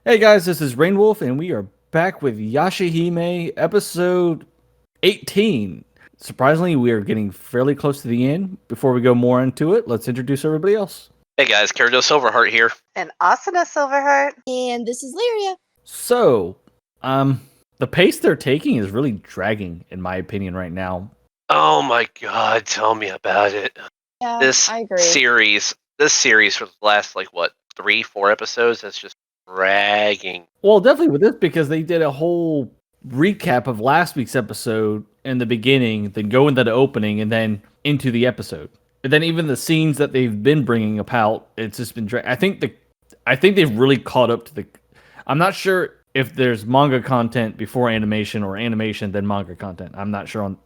Hey guys, this is Rainwolf, and we are back with Yashahime episode 18. Surprisingly, we are getting fairly close to the end. Before we go more into it, let's introduce everybody else. Hey guys, Karajo Silverheart here. And Asuna Silverheart. And this is Lyria. So, the pace they're taking is really dragging, in my opinion, right now. Oh my god, tell me about it. Yeah, This I agree. series for the last 3-4 episodes that's just dragging. Well, definitely with this because they did a whole recap of last week's episode in the beginning, then go into the opening, and then into the episode. And then even the scenes that they've been bringing about, it's just been. I think they've really caught up to the. I'm not sure if there's manga content before animation or animation then manga content. I'm not sure on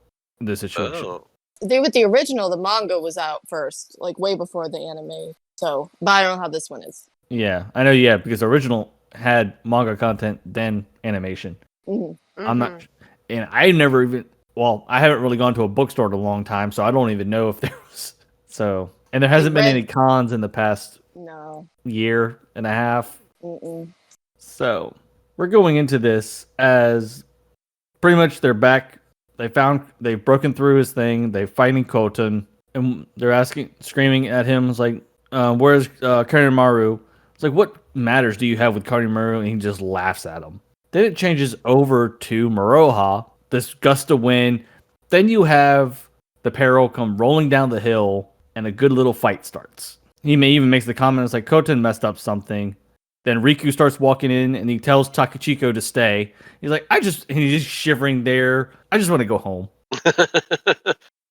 this situation. Oh. With the original, the manga was out first, like way before the anime. So, but I don't know how this one is. Yeah, I know. Yeah, because the original had manga content then animation. Mm-hmm. I'm not, and I never even. Well, I haven't really gone to a bookstore in a long time, so I don't even know if there was. So, and there hasn't been any cons in the past year and a half. Mm-mm. So, we're going into this as pretty much they're back. They've broken through his thing. They're fighting Koten, and they're screaming at him. It's like, where's Karimaru? It's like, what matters do you have with Karimaru? And he just laughs at him. Then it changes over to Maroha, this gust of wind. Then you have the peril come rolling down the hill, and a good little fight starts. He may even makes the comment, it's like, Koten messed up something. Then Riku starts walking in, and he tells Takachiko to stay. He's like, and he's just shivering there. I just want to go home.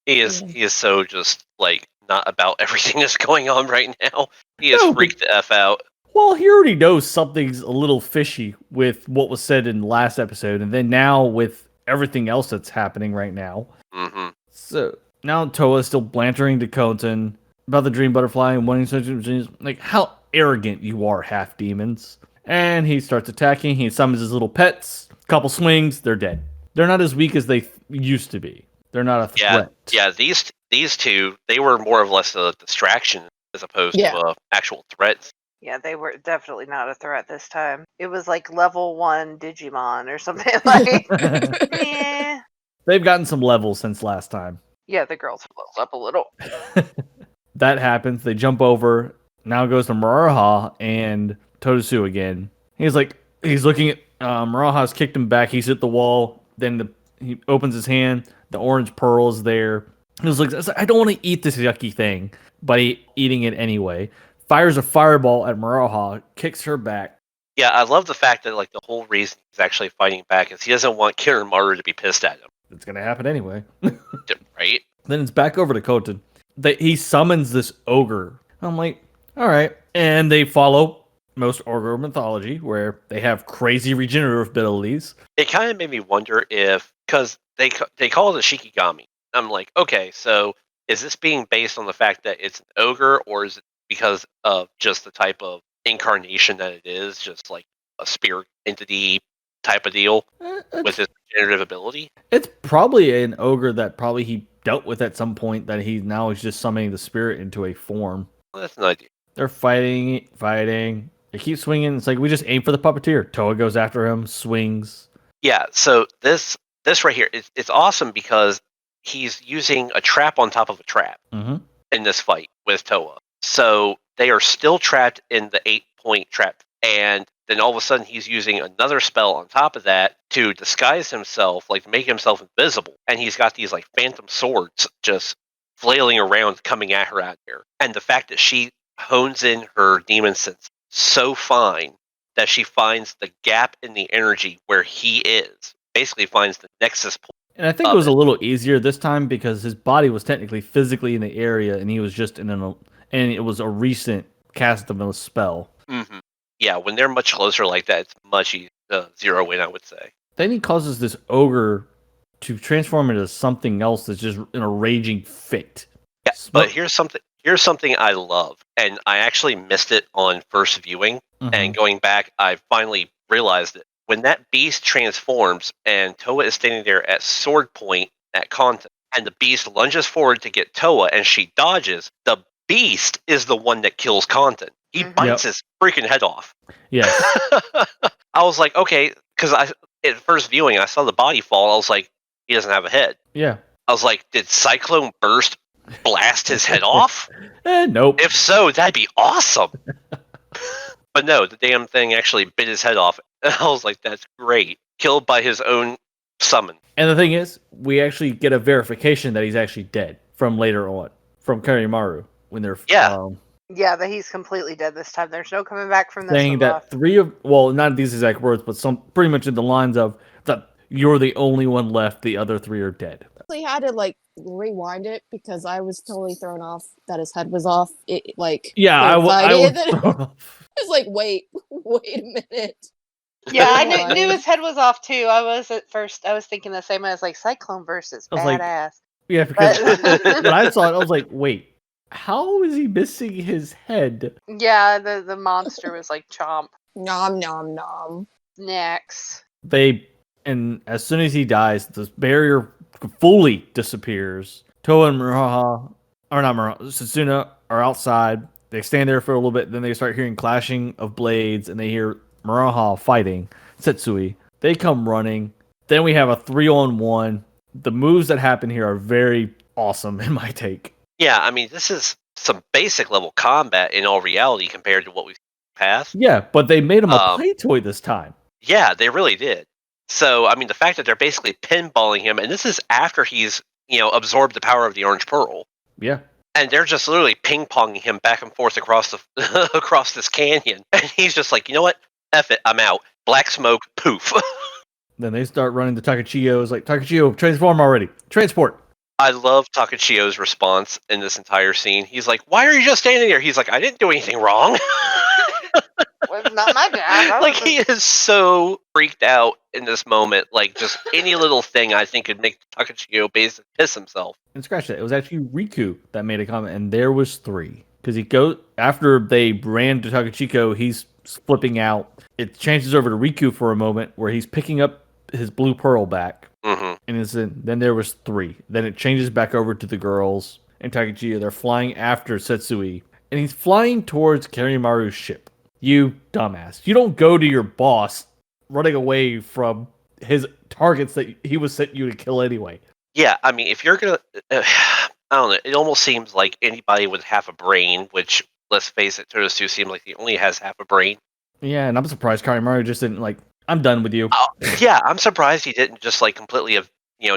He is so just, not about everything that's going on right now. He is freaked the F out. Well, he already knows something's a little fishy with what was said in the last episode, and then now with everything else that's happening right now. Mm-hmm. So now Toa is still bantering to Koten about the dream butterfly and wanting such like how arrogant you are, half demons. And he starts attacking. He summons his little pets. Couple swings, they're dead. They're not as weak as they used to be. They're not a threat. Yeah. These two, they were more or less a distraction as opposed to an actual threat. Yeah, they were definitely not a threat this time. It was like level 1 Digimon or something like. Yeah. They've gotten some levels since last time. Yeah, the girls have leveled up a little. That happens. They jump over. Now it goes to Muraha and Totosu again. He's looking at Muraha's kicked him back. He's hit the wall. Then he opens his hand. The orange pearl is there. He's like, I don't want to eat this yucky thing, but eating it anyway. Fires a fireball at Muraha, kicks her back. Yeah, I love the fact that the whole reason he's actually fighting back is he doesn't want Kirimaru to be pissed at him. It's gonna happen anyway. Right? Then it's back over to Koten. He summons this ogre. I'm like, all right. And they follow most ogre mythology, where they have crazy regenerative abilities. It kind of made me wonder because they call it a Shikigami. I'm like, okay, so is this being based on the fact that it's an ogre, or is it because of just the type of incarnation that it is, just like a spirit entity type of deal with his regenerative ability? It's probably an ogre that probably he dealt with at some point that he's just summoning the spirit into a form. Well, that's an idea. They're fighting. They keep swinging. It's like, we just aim for the puppeteer. Toa goes after him, swings. Yeah, so this right here, it's awesome because he's using a trap on top of a trap in this fight with Toa. So they are still trapped in the 8-point trap. And then all of a sudden he's using another spell on top of that to disguise himself, make himself invisible. And he's got these phantom swords just flailing around coming at her out there. And the fact that she hones in her demon sense so fine that she finds the gap in the energy where he is, basically finds the nexus point. And I think it was a little easier this time because his body was technically physically in the area, and he was just and it was a recent cast of a spell. Mm-hmm. Yeah, when they're much closer like that, it's much easier to zero in, I would say. Then he causes this ogre to transform into something else that's just in a raging fit. Yeah, but here's something I love, and I actually missed it on first viewing, and going back, I finally realized it. When that beast transforms, and Toa is standing there at sword point at Konten, and the beast lunges forward to get Toa, and she dodges, the beast is the one that kills Konten. He bites his freaking head off. Yes. was like, okay, because at first viewing, I saw the body fall. I was like, he doesn't have a head. Yeah. I was like, did Cyclone Burst blast his head off? Nope. If so, that'd be awesome. But no, the damn thing actually bit his head off. And I was like, that's great. Killed by his own summon. And the thing is, we actually get a verification that he's actually dead from later on, from Karimaru, when they're Yeah, that he's completely dead this time. There's no coming back from this saying one. that not these exact words, but some pretty much in the lines of that you're the only one left, the other 3 are dead. I had to like rewind it because I was totally thrown off that his head was off. I was like, wait a minute. Yeah, I knew his head was off too. I was thinking the same. I was like, Cyclone versus badass. Yeah, because when I saw it, I was like, wait, how is he missing his head? Yeah, the monster was like chomp. Nom nom nom. Next. And as soon as he dies, the barrier fully disappears. Toa and Setsuna are outside. They stand there for a little bit, then they start hearing clashing of blades, and they hear Muraha fighting Setsui. They come running. Then we have a 3-on-1. The moves that happen here are very awesome in my take. Yeah, I mean, this is some basic level combat in all reality compared to what we've seen in the past. Yeah, but they made him a play toy this time. Yeah, they really did. So, I mean, the fact that they're basically pinballing him, and this is after he's, absorbed the power of the Orange Pearl. Yeah. And they're just literally ping-ponging him back and forth across across this canyon. And he's just like, you know what? F it, I'm out. Black smoke, poof. Then they start running to Takachiyo. It's like, Takachiyo, transform already. Transport. I love Takachiyo's response in this entire scene. He's like, why are you just standing there? He's like, I didn't do anything wrong. Well, it's not my bad. Like, he is so freaked out in this moment. Like, just any little thing I think could make Takachiyo basically piss himself. And scratch that. It was actually Riku that made a comment, and there was 3. Because after they ran to Takachiyo, he's flipping out. It changes over to Riku for a moment, where he's picking up his blue pearl back. Mm-hmm. And then there was 3. Then it changes back over to the girls and Takachiyo. They're flying after Setsui. And he's flying towards Karimaru's ship. You dumbass. You don't go to your boss running away from his targets that he was sent you to kill anyway. Yeah, I mean, if you're going to... I don't know. It almost seems like anybody with half a brain, which, let's face it, Totosu seems like he only has half a brain. Yeah, and I'm surprised Karimaru just didn't, I'm done with you. Yeah, I'm surprised he didn't just, completely,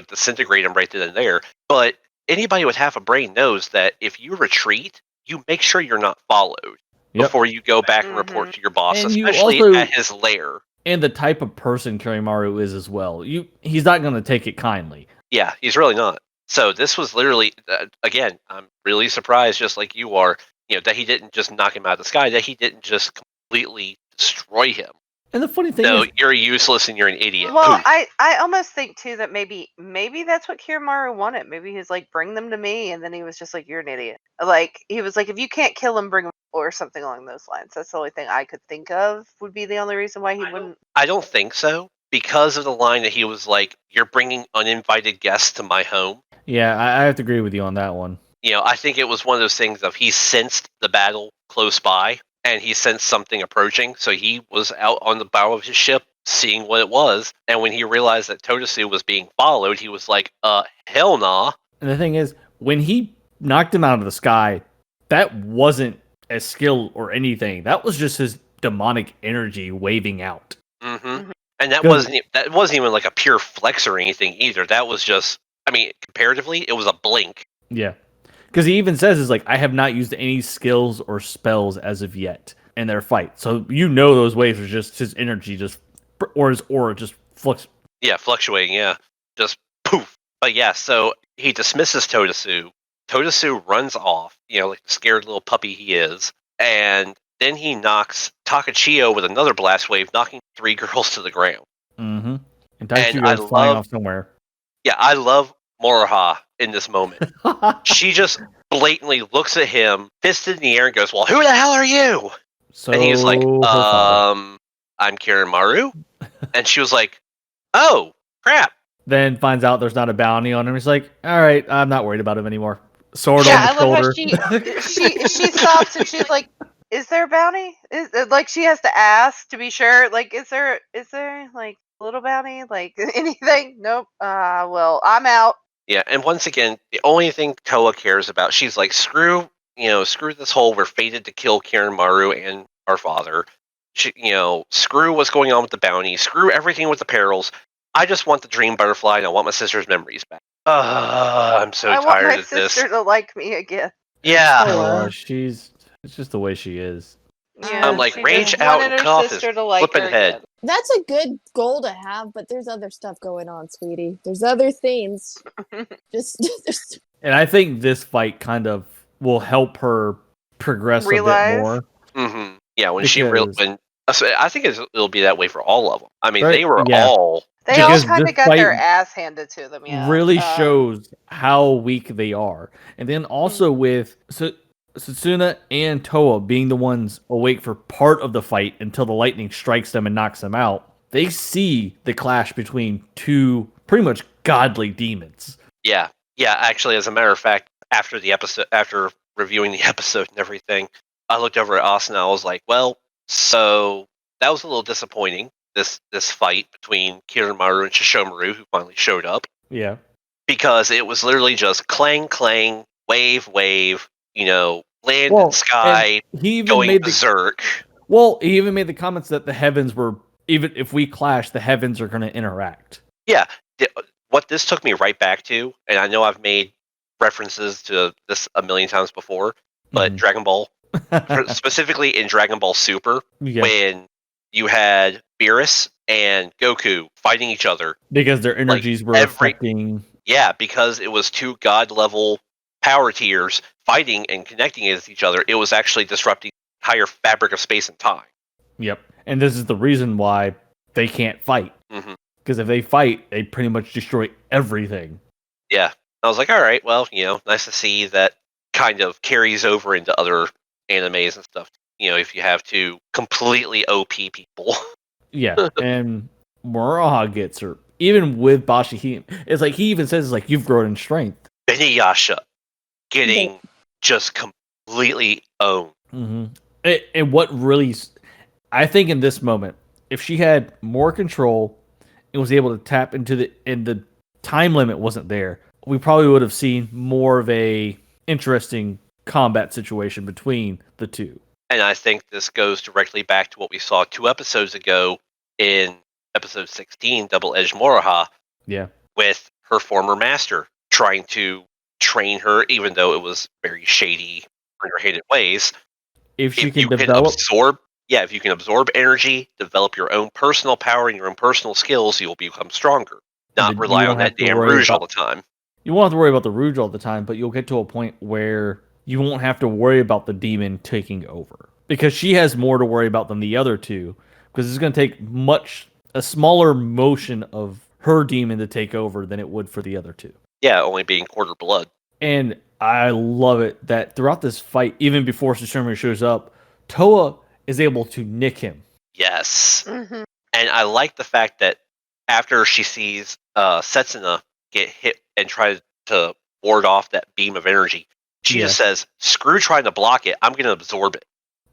disintegrate him right then and there. But anybody with half a brain knows that if you retreat, you make sure you're not followed before you go back and report to your boss, and especially at his lair. And the type of person Karimaru is as well. He's not going to take it kindly. Yeah, he's really not. So this was literally, again, I'm really surprised, just like you are, that he didn't just knock him out of the sky, that he didn't just completely destroy him. And the funny thing is... you're useless and you're an idiot. Well, Poof. I almost think, too, that maybe that's what Kirimaru wanted. Maybe he's like, bring them to me, and then he was just like, you're an idiot. Like, he was like, if you can't kill him, bring him, or something along those lines. That's the only thing I could think of would be the only reason why he wouldn't... I don't think so, because of the line that he was like, you're bringing uninvited guests to my home. Yeah, I have to agree with you on that one. I think it was one of those things of he sensed the battle close by, and he sensed something approaching, so he was out on the bow of his ship seeing what it was, and when he realized that Totosu was being followed, he was like, hell nah. And the thing is, when he knocked him out of the sky, that wasn't a skill or anything. That was just his demonic energy waving out. Mm-hmm. And that wasn't even like a pure flex or anything either. That was just, I mean, comparatively, it was a blink. Yeah. Because he even says, I have not used any skills or spells as of yet in their fight. So those waves are just his energy, or his aura just flux. Yeah, fluctuating, yeah. Just poof. But yeah, so he dismisses Totosu. Totosu runs off, like the scared little puppy he is. And then he knocks Takachiyo with another blast wave, knocking 3 girls to the ground. Mm-hmm. And Takachiyo flying off somewhere. Yeah, I love Moroha in this moment. She just blatantly looks at him, fisted in the air, and goes, well, who the hell are you? So and he's like, I'm Kirimaru. And she was like, oh, crap. Then finds out there's not a bounty on him. He's like, all right, I'm not worried about him anymore. Sword on the shoulder. I love how she stops and she's like, Is there a bounty? Is like she has to ask to be sure? Like, is there like a little bounty? Like anything? Nope. Well, I'm out. Yeah, and once again, the only thing Toa cares about, she's like, screw this whole we're fated to kill Karen Maru and our father. Screw what's going on with the bounty. Screw everything with the perils. I just want the dream butterfly, and I want my sister's memories back. I'm so I want tired my of this. sister to like me again. Yeah. It's just the way she is. Yeah, I'm like, she rage just out wanted and her cut off his sister to like flipping her head. again. That's a good goal to have, but there's other stuff going on, sweetie. There's other things. just And I think this fight kind of will help her progress a bit Realize? more. Mm-hmm. Yeah, when Because- I think it'll be that way for all of them. I mean, Right, they were yeah. all. They all Because kind this of got fight their ass handed to them. Yeah, really shows how weak they are. And then also with Setsuna and Toa being the ones awake for part of the fight until the lightning strikes them and knocks them out, they see the clash between two pretty much godly demons. Yeah. Actually, as a matter of fact, after reviewing the episode and everything, I looked over at Austin and I was like, well, so that was a little disappointing. This fight between Kiranmaru and Shishomaru, who finally showed up. Yeah. Because it was literally just clang, clang, wave, wave, land and sky he even going made berserk. he even made the comments that the heavens were, even if we clash, the heavens are going to interact. Yeah. What this took me right back to, and I know I've made references to this a million times before, but Dragon Ball, specifically in Dragon Ball Super, when you had Beerus and Goku fighting each other. Because their energies were affecting... Yeah, because it was two god-level power tiers fighting and connecting with each other, it was actually disrupting the entire fabric of space and time. Yep. And this is the reason why they can't fight. Because if they fight, they pretty much destroy everything. Yeah. I was like, all right, well, nice to see that kind of carries over into other animes and stuff. If you have two completely OP people. Yeah, and Muraha gets her. Even with Yashahime, it's like he even says, it's like, you've grown in strength. Inuyasha getting just completely owned. And what really... I think in this moment, if she had more control and was able to tap into and the time limit wasn't there, we probably would have seen more of a interesting combat situation between the two. And I think this goes directly back to what we saw 2 episodes ago in episode 16, Double Edged Moroha. Yeah. With her former master trying to train her, even though it was very shady, underhanded ways. If you can absorb energy, develop your own personal power and your own personal skills, you'll become stronger. Not rely on that damn Rouge all the time. You won't have to worry about the Rouge all the time, but you'll get to a point where you won't have to worry about the demon taking over. Because she has more to worry about than the other two. Because it's going to take a smaller motion of her demon to take over than it would for the other two. Yeah, only being quarter blood. And I love it that throughout this fight, even before Shishomaru shows up, Toa is able to nick him. Yes. And I like the fact that after she sees Setsuna get hit and try to ward off that beam of energy, she just says, screw trying to block it, I'm going to absorb it.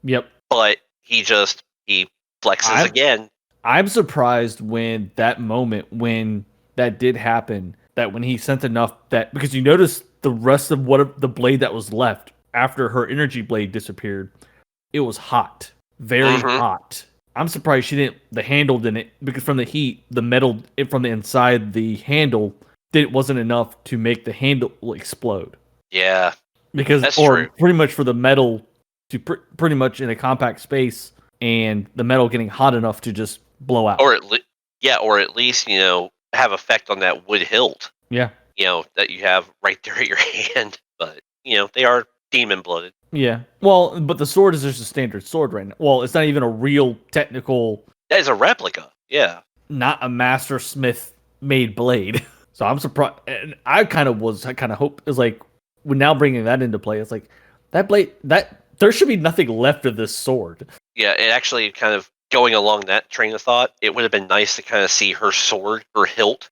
Yep. But he flexes again. I'm surprised when that did happen, that when he sent enough because you notice the rest of the blade that was left after her energy blade disappeared, it was hot. Very hot. I'm surprised the handle didn't, because from the heat, the metal from the inside the handle, wasn't enough to make the handle explode. Yeah. Because, that's true. Pretty much for the metal to pretty much in a compact space, and the metal getting hot enough to just blow out. Or at least, have effect on that wood hilt. Yeah. That you have right there at your hand. But, they are demon blooded. Yeah. Well, but the sword is just a standard sword right now. Well, it's not even a real technical... That is a replica. Yeah. Not a master smith made blade. So I'm surprised. And I kind of hope, is like, when now bringing that into play, it's like, that blade, there should be nothing left of this sword. Yeah, it actually kind of, going along that train of thought, it would have been nice to kind of see her sword, her hilt,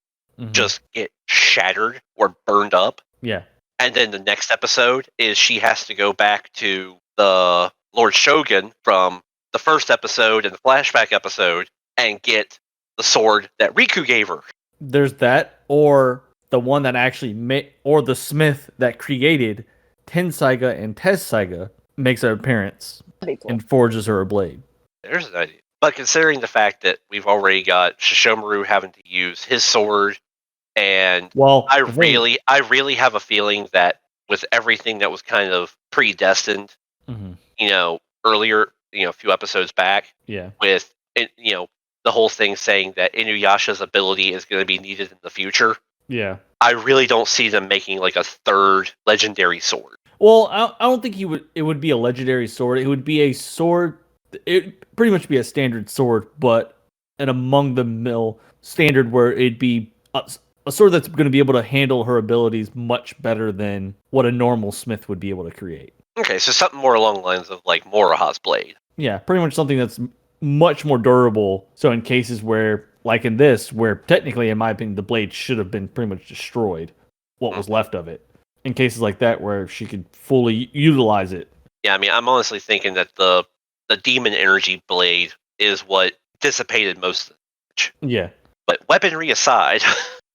just get shattered or burned up. Yeah. And then the next episode is she has to go back to the Lord Shogun from the first episode and the flashback episode and get the sword that Riku gave her. There's that, or the one that actually or the smith that created Tensaiga and Tessaiga makes an appearance That'd be cool. and forges her a blade. There's an idea. But considering the fact that we've already got Shishomaru having to use his sword, and Well, I really have a feeling that with everything that was kind of predestined, earlier, a few episodes back, with the whole thing saying that Inuyasha's ability is going to be needed in the future. Yeah. I really don't see them making like a third legendary sword. Well, I don't think it would be a legendary sword. It would be a sword. It'd pretty much be a standard sword, but an among the mill standard where it'd be a sword that's going to be able to handle her abilities much better than what a normal smith would be able to create. Okay, so something more along the lines of like Moroha's blade. Yeah, pretty much something that's much more durable. So in cases where, like in this, where technically, in my opinion, the blade should have been pretty much destroyed, what was left of it. In cases like that where she could fully utilize it. Yeah, I mean, I'm honestly thinking that the demon energy blade is what dissipated most of the damage. Yeah. But weaponry aside.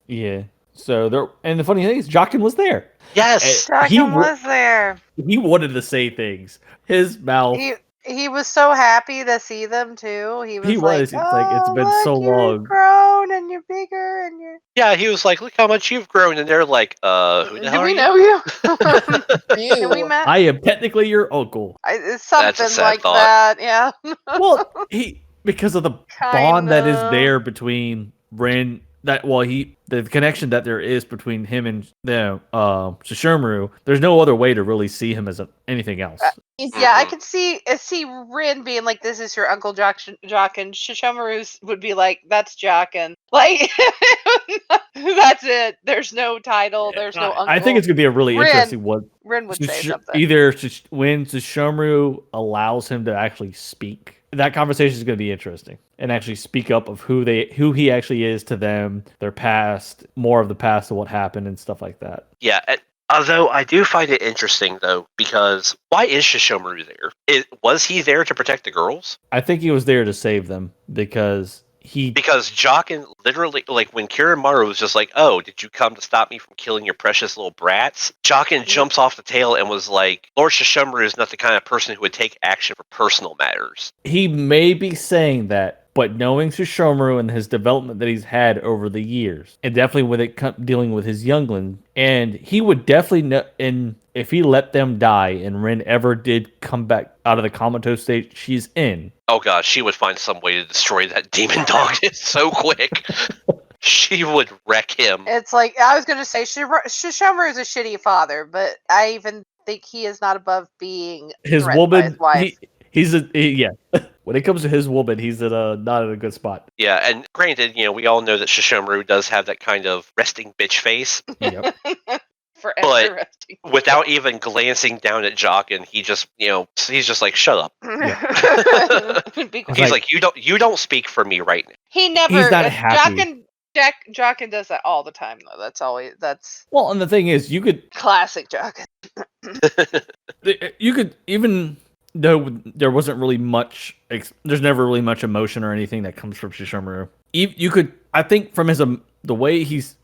Yeah. So and the funny thing is, Jockin was there. Yes, Jockin was there. He wanted to say things. His mouth. He was so happy to see them too. He was like, It's like it's been so long. You've grown and you're bigger and you're. Yeah, he was like, "Look how much you've grown," and they're like, "Who the hell Do we are know you? Can we met? I am technically your uncle." It's something like thought. that. Yeah. Well, because of the bond that is there between Ren. The connection that there is between him and Shishomaru, there's no other way to really see him as anything else. Yeah, I can see Rin being like, "This is your Uncle Jockin." Shishomaru would be like, "That's Jockin." Like, that's it. There's no title. There's no uncle. I think it's gonna be a really interesting one. Rin would say something. Either when Shishomaru allows him to actually speak, that conversation is going to be interesting, and actually speak up of who he actually is to them, their past, more of the past of what happened and stuff like that. Yeah, although I do find it interesting though, because why is Shishomaru there? Was he there to protect the girls? I think he was there to save them because Jockin literally, like when Kiramaru was just like, "Oh, did you come to stop me from killing your precious little brats?" Jockin jumps off the tail and was like, "Lord Shishomaru is not the kind of person who would take action for personal matters." He may be saying that, but knowing Shishomaru and his development that he's had over the years, and definitely with it dealing with his youngling, and he would definitely know, and if he let them die and Rin ever did come back out of the comatose state she's in. Oh god, she would find some way to destroy that demon dog so quick. She would wreck him. It's like, I was going to say, Shishomaru is a shitty father, but I even think he is not above being his woman. By his wife. Yeah. When it comes to his woman, he's not in a good spot. Yeah, and granted, we all know that Shishomaru does have that kind of resting bitch face. Yep. But without even glancing down at Jockin, he just, he's just like, "Shut up." Yeah. He's like, "You don't speak for me right now." He never. He's not happy. Jockin does that all the time, though. That's. Well, and the thing is, you could classic Jockin. You could, even though there wasn't really much, there's never really much emotion or anything that comes from Shishomaru. You could, I think, from the way he's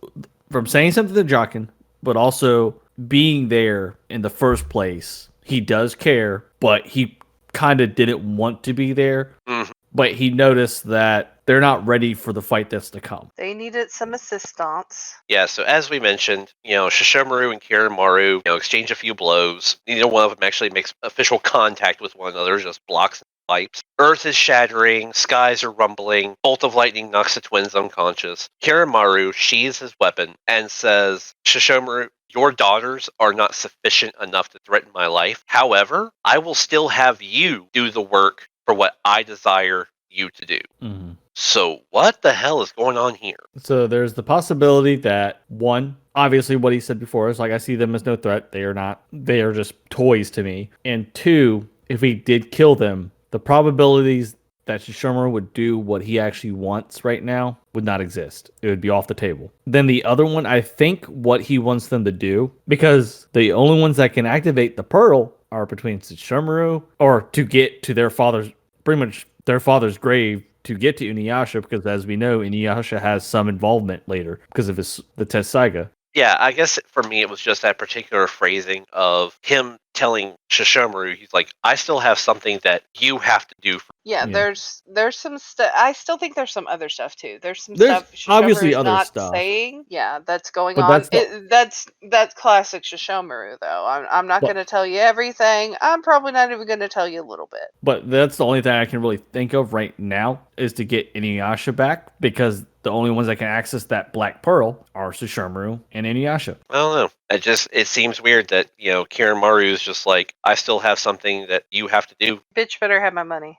from saying something to Jockin, but also being there in the first place, he does care, but he kind of didn't want to be there. Mm-hmm. But he noticed that they're not ready for the fight that's to come. They needed some assistance. Yeah, so as we mentioned, Shishomaru and Kiramaru, exchange a few blows. Neither one of them actually makes official contact with one another, just blocks and pipes. Earth is shattering, skies are rumbling, bolt of lightning knocks the twins unconscious. Kiramaru sheathes his weapon and says, "Shishomaru, your daughters are not sufficient enough to threaten my life. However, I will still have you do the work for what I desire you to do." Mm-hmm. So what the hell is going on here? So there's the possibility that, one, obviously what he said before is like, I see them as no threat. They are just toys to me. And two, if he did kill them, the probabilities that Shishomaru would do what he actually wants right now would not exist. It would be off the table. Then the other one, I think what he wants them to do, because the only ones that can activate the pearl are between Sesshomaru, or to get to their father's, pretty much their father's grave to get to Inuyasha, because as we know, Inuyasha has some involvement later because of the Tessaiga. Yeah, I guess for me it was just that particular phrasing of him telling Sesshomaru, he's like, I still have something that you have to do. Yeah, Yeah. there's some stuff. I still think there's some other stuff too. There's some There's stuff obviously Shishomaru's other not stuff. saying. Yeah, that's going But on. that's That's classic Shishomaru though. I'm not But- going to tell you everything. I'm probably not even going to tell you a little bit. But that's the only thing I can really think of right now is to get Inuyasha back, because the only ones that can access that Black Pearl are Sesshomaru and Inuyasha. I don't know. It seems weird that, Kiranmaru is just like, I still have something that you have to do. Bitch better have my money.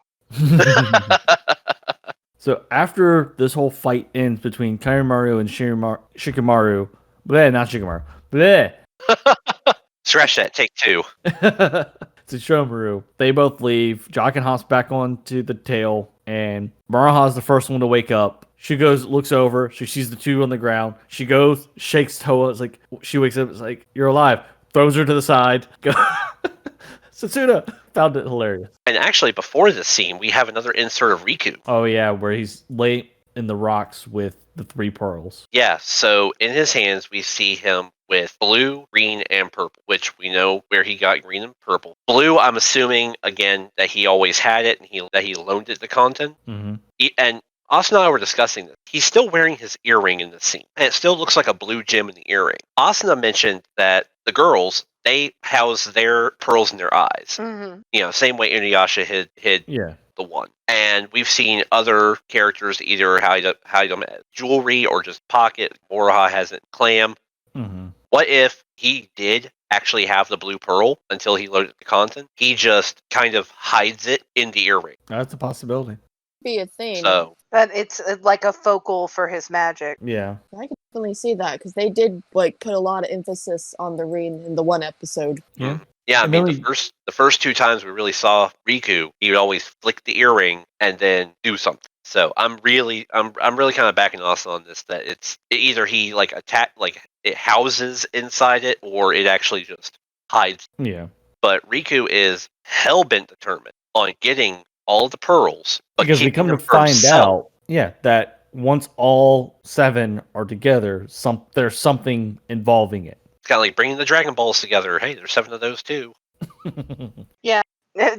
So after this whole fight ends between Kaimaru and Shikamaru, not Shikamaru, bleh, Scratch that, take 2. Tsushomaru, they both leave. Jock and hops back onto the tail, and Maraha's the first one to wake up. She goes, looks over, she sees the two on the ground. She goes, shakes Toa. It's like, she wakes up, it's like, you're alive. Throws her to the side. Go. Satsuna found it hilarious. And actually, before this scene, we have another insert of Riku. Oh yeah, where he's lay in the rocks with the 3 pearls. Yeah, so in his hands, we see him with blue, green, and purple, which we know where he got green and purple. Blue, I'm assuming, again, that he always had it and that he loaned it to Kanten. Mm-hmm. And Asuna and I were discussing this. He's still wearing his earring in the scene, and it still looks like a blue gem in the earring. Asuna mentioned that the girls, they house their pearls in their eyes. Mm-hmm. Same way Inuyasha hid the one. And we've seen other characters either hide them as jewelry or just pocket. Moroha has it clam. Mm-hmm. What if he did actually have the blue pearl until he loaded the content? He just kind of hides it in the earring. That's a possibility. Be a thing. So But it's like a focal for his magic. Yeah. I can definitely see that because they did put a lot of emphasis on the ring in the one episode. Yeah. Yeah, I And mean, then the first 2 times we really saw Riku, he would always flick the earring and then do something. So I'm really kind of backing Austin on this, that it either he it houses inside it, or it actually just hides. Yeah. But Riku is hellbent determined on getting all the pearls, but Because we keeping come to them for find himself. out, that once all 7 are together, there's something involving it. It's kind of like bringing the Dragon Balls together. Hey, there's 7 of those too. Yeah, you're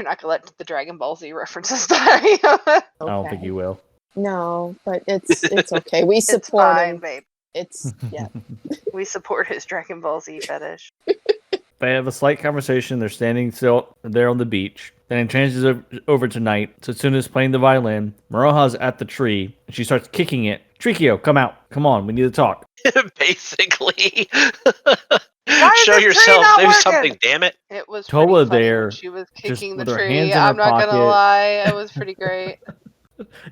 not gonna let the Dragon Ball Z references die. I don't think you will. No, but it's okay. We It's support fine, him. babe. It's yeah. We support his Dragon Ball Z fetish. They have a slight conversation. They're standing still there on the beach. Then it changes over to night. Satsuna's playing the violin. Moroha's at the tree, and she starts kicking it. Trikio, come out. Come on, we need to talk. Basically. Why is Show this tree yourself. not Do working? something, damn it. It was Toa pretty funny there, when she was kicking the with her tree. hands in I'm her not pocket. gonna lie, it was pretty great.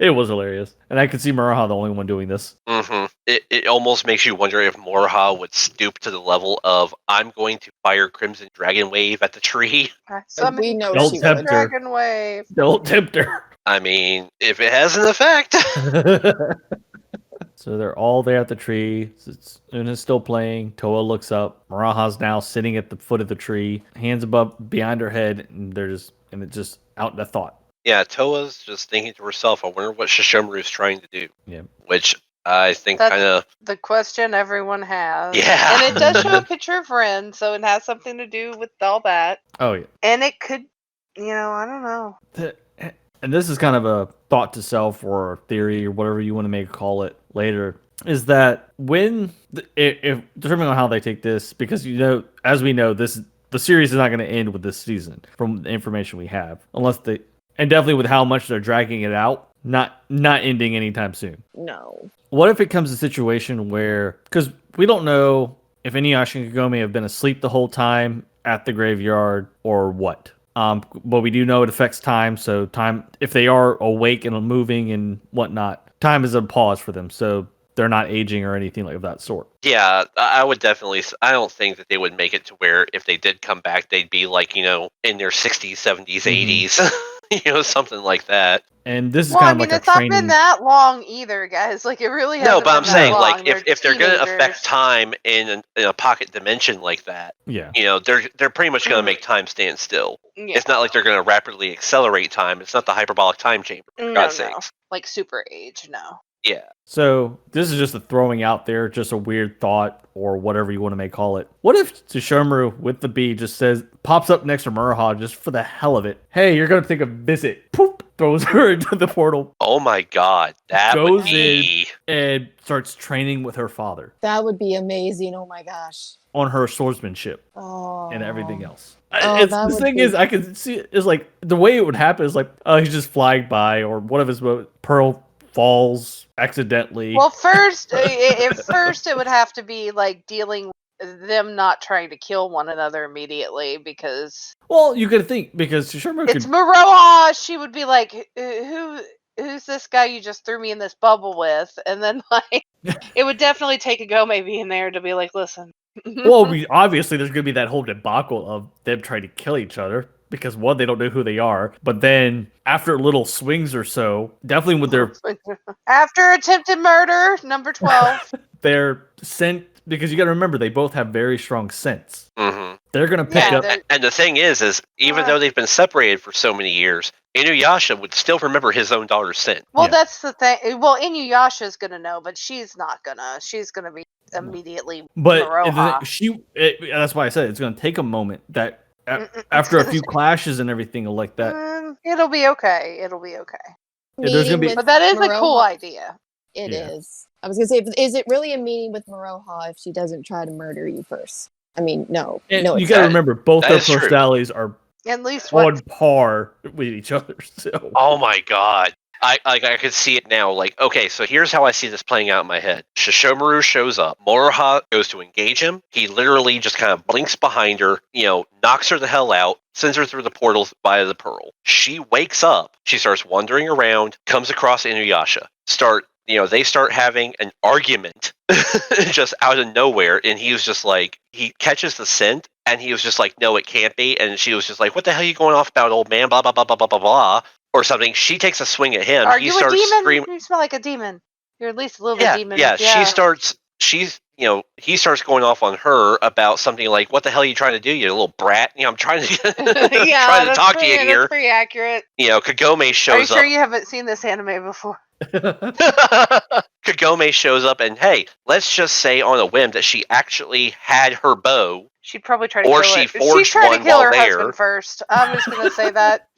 It was hilarious. And I could see Moroha the only one doing this. Mm-hmm. It almost makes you wonder if Moroha would stoop to the level of, I'm going to fire Crimson Dragon Wave at the tree. I summoned We know Don't she tempt would. her. Dragon Wave. Don't tempt her. I mean, if it has an effect. So they're all there at the tree. Una's still playing. Toa looks up. Maraha's now sitting at the foot of the tree, hands above behind her head, and it's just out in a thought. Yeah, Toa's just thinking to herself, I wonder what Sesshomaru is trying to do. Yeah. Which I think That's kind of... the question everyone has. Yeah. And it does show a picture of Ren, so it has something to do with all that. Oh, yeah. And it could, I don't know. And this is kind of a thought to self or theory or whatever you want to call it later, is that if depending on how they take this, because as we know, the series is not going to end with this season from the information we have, and definitely with how much they're dragging it out, not ending anytime soon. No. What if it comes to a situation where, because we don't know if Inuyasha and Kagome have been asleep the whole time at the graveyard or what. But we do know it affects time, so time, if they are awake and moving and whatnot, time is a pause for them, so they're not aging or anything like that sort. Yeah, I would definitely... I don't think that they would make it to where if they did come back, they'd be like, in their 60s, 70s, 80s. Something like that. And this is Well, I kind of mean, like a it's not been training. that long either, guys. Like, it really No, hasn't but been I'm that saying, long. like, They're if they're going to teenagers. affect time in a pocket dimension like that, Yeah. they're pretty much going to make time stand still. Yeah. It's not like they're going to rapidly accelerate time. It's not the hyperbolic time chamber. For God's sakes. Like super age, no. Yeah. So this is just a throwing out there, just a weird thought or whatever you want to call it. What if Sesshomaru with the bee just pops up next to Murahha just for the hell of it? Hey, you're gonna take a visit. Poop, throws her into the portal. Oh my God, that goes would be... in and starts training with her father That would be amazing. Oh my gosh. on her swordsmanship Oh. and everything else. Oh, that The would thing be- is, I can see it's like the way it would happen is like, oh, he's just flying by, or one of his pearl falls accidentally. Well, first it would have to be like dealing with them not trying to kill one another immediately because. Well, you could think because Sesshomaru It's could. Maroha. She would be like, who's this guy you just threw me in this bubble with? And then like, it would definitely take a Gome being there to be like, listen. Well, obviously there's going to be that whole debacle of them trying to kill each other because one, they don't know who they are, but then after little swings or so, definitely with their After attempted murder, number 12. their scent, because you got to remember they both have very strong scents. Mm-hmm. They're going to pick up. And the thing is even though they've been separated for so many years, Inuyasha would still remember his own daughter's scent. Well, Yeah. that's the thing. Well, Inuyasha's gonna know, but she's not gonna. She's gonna be immediately But Maroha. that's why I said it's going to take a moment that after a few clashes and everything like that. It'll be okay. It'll be okay. Yeah, there's gonna be- But that is a Maroha- cool idea. It Yeah. is. I was gonna say, is it really a meeting with Maroha if she doesn't try to murder you first? I mean, no. And No, you it's got to not. remember both that their is true. personalities are At least on par with each other. So Oh my God. I could see it now. Like, okay, so here's how I see this playing out in my head. Sesshomaru shows up. Moroha goes to engage him. He literally just kind of blinks behind her, knocks her the hell out, sends her through the portals via the pearl. She wakes up. She starts wandering around, comes across Inuyasha. They start having an argument just out of nowhere. And he was just like, he catches the scent and he was just like, no, it can't be. And she was just like, what the hell are you going off about, old man? Blah, blah, blah, blah, blah, blah, blah. Or something. She takes a swing at him. Are He you a starts demon? screaming. You smell like a demon. You're at least a little Yeah, bit demon. yeah. He starts going off on her about something like, what the hell are you trying to do, you little brat? I'm trying to trying to talk to you here. That's pretty accurate. Kagome Are you shows sure up. you haven't seen this anime before? Kagome shows up and, hey, let's just say on a whim that she actually had her bow. She'd probably try to Or kill she it. forged She's trying one to kill while her there. husband first. I'm just gonna say that.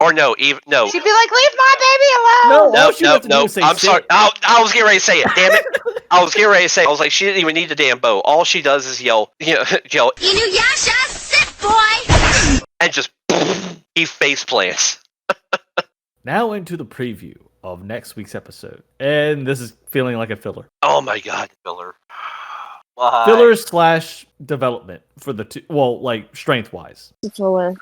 Or no, even no. She'd be like, "Leave my baby alone." all she wants to do is say I'm sit. sorry. I was getting ready to say it. Damn it! I was getting ready to say it. I was like, she didn't even need the damn bow. All she does is yell, Inuyasha, sit, boy! and just he face plants. Now into the preview of next week's episode, and this is feeling like a filler. Oh my God, filler. Why? Filler / development for the two. Well, like strength wise. It's a filler.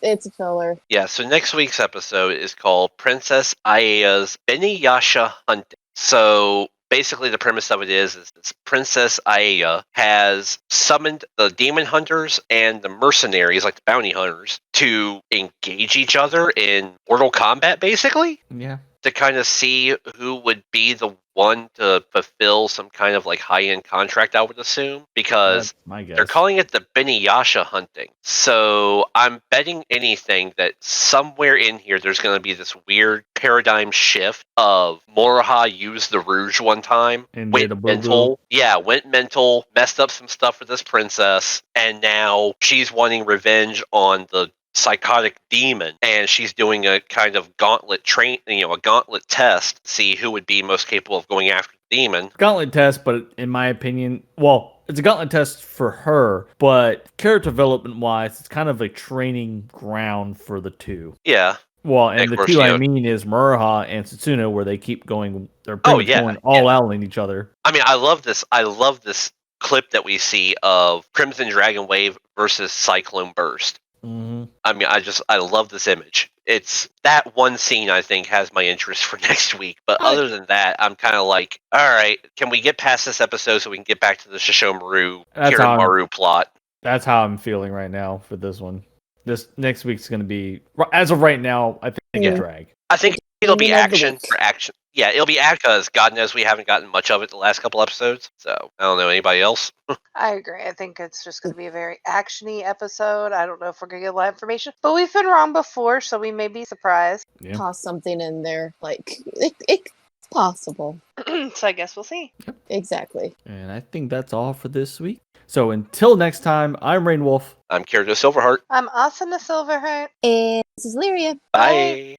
It's a filler. Yeah, so next week's episode is called Princess Aya's Beniyasha Hunting. So basically the premise of it is this Princess Aya has summoned the demon hunters and the mercenaries, like the bounty hunters, to engage each other in Mortal Kombat, basically, Yeah. to kind of see who would be the one to fulfill some kind of like high-end contract, I would assume, because That's my guess. they're calling it the Beniyasha hunting. So I'm betting anything that somewhere in here there's going to be this weird paradigm shift of Moroha used the Rouge one time, And went did a boo-boo. mental. Yeah, went mental, messed up some stuff for this princess, and now she's wanting revenge on the psychotic demon, and she's doing a kind of gauntlet a gauntlet test to see who would be most capable of going after the demon. Gauntlet test, but in my opinion, well, it's a gauntlet test for her, but character development wise, it's kind of a training ground for the two. Yeah. Well, and Of the course, two you I know- mean is Murahha and Setsuna, where they keep going. They're pretty much going all out on each other. I mean, I love this clip that we see of Crimson Dragon Wave versus Cyclone Burst. Mm-hmm. I mean, I love this image. It's that one scene I think has my interest for next week. But other than that, I'm kind of like, all right, can we get past this episode so we can get back to the Sesshomaru That's how Kiramaru plot? That's how I'm feeling right now for this one. this next week's going to be, as of right now, I think a drag. I think it'll be Gaming of the action week. for action. Yeah, it'll be action because God knows we haven't gotten much of it the last couple episodes. So I don't know anybody else. I agree. I think it's just going to be a very actiony episode. I don't know if we're going to get a lot of information, but we've been wrong before, so we may be surprised. Yeah. Toss something in there. Like, it's possible. So I guess we'll see. Exactly. And I think that's all for this week. So until next time, I'm Rain Wolf. I'm Kira Silverheart. I'm Asana Silverheart. And this is Lyria. Bye.